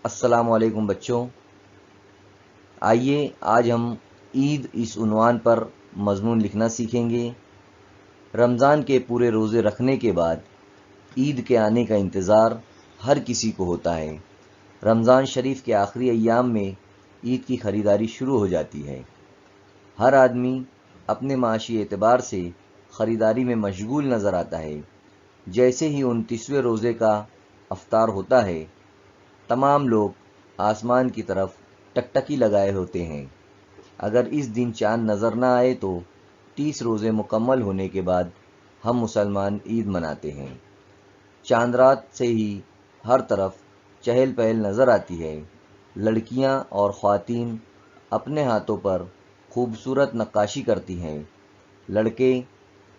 السلام علیکم بچوں، آئیے آج ہم عید اس عنوان پر مضمون لکھنا سیکھیں گے۔ رمضان کے پورے روزے رکھنے کے بعد عید کے آنے کا انتظار ہر کسی کو ہوتا ہے۔ رمضان شریف کے آخری ایام میں عید کی خریداری شروع ہو جاتی ہے۔ ہر آدمی اپنے معاشی اعتبار سے خریداری میں مشغول نظر آتا ہے۔ جیسے ہی 29ویں روزے کا افطار ہوتا ہے، تمام لوگ آسمان کی طرف ٹکٹکی لگائے ہوتے ہیں۔ اگر اس دن چاند نظر نہ آئے تو 30 روزے مکمل ہونے کے بعد ہم مسلمان عید مناتے ہیں۔ چاند رات سے ہی ہر طرف چہل پہل نظر آتی ہے۔ لڑکیاں اور خواتین اپنے ہاتھوں پر خوبصورت نقاشی کرتی ہیں۔ لڑکے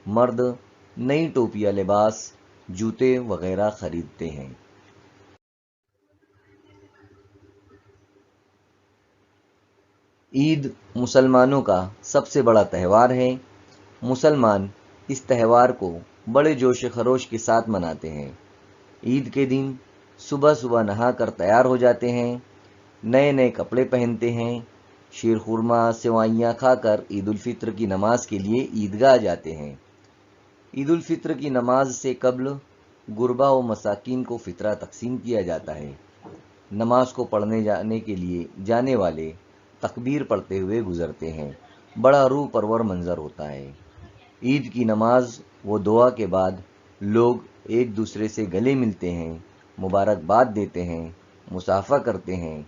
مرد نئی ٹوپیاں، لباس، جوتے وغیرہ خریدتے ہیں۔ عید مسلمانوں کا سب سے بڑا تہوار ہے۔ مسلمان اس تہوار کو بڑے جوش و خروش کے ساتھ مناتے ہیں۔ عید کے دن صبح صبح نہا کر تیار ہو جاتے ہیں، نئے نئے کپڑے پہنتے ہیں، شیر خورما سوئیاں کھا کر عید الفطر کی نماز کے لیے عیدگاہ جاتے ہیں۔ عید الفطر کی نماز سے قبل غربا و مساکین کو فطرہ تقسیم کیا جاتا ہے۔ نماز کو پڑھنے جانے کے لیے جانے والے تکبیر پڑھتے ہوئے گزرتے ہیں۔ بڑا روح پرور منظر ہوتا ہے۔ عید کی نماز و دعا کے بعد لوگ ایک دوسرے سے گلے ملتے ہیں، مبارکباد دیتے ہیں، مصافحہ کرتے ہیں۔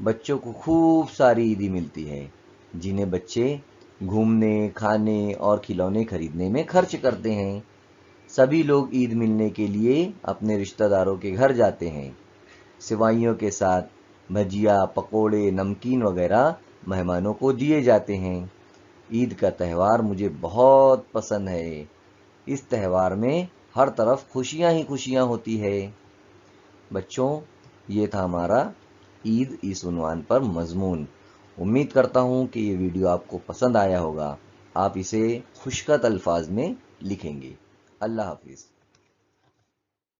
بچوں کو خوب ساری عیدی ملتی ہے، جنہیں بچے گھومنے، کھانے اور کھلونے خریدنے میں خرچ کرتے ہیں۔ سبھی لوگ عید ملنے کے لیے اپنے رشتہ داروں کے گھر جاتے ہیں۔ سوئیوں کے ساتھ بھجیا، پکوڑے، نمکین وغیرہ مہمانوں کو دیے جاتے ہیں۔ عید کا تہوار مجھے بہت پسند ہے۔ اس تہوار میں ہر طرف خوشیاں ہی خوشیاں ہوتی ہے۔ بچوں، یہ تھا ہمارا عید اس عنوان پر مضمون۔ امید کرتا ہوں کہ یہ ویڈیو آپ کو پسند آیا ہوگا۔ آپ اسے خوشخط الفاظ میں لکھیں گے۔ اللہ حافظ۔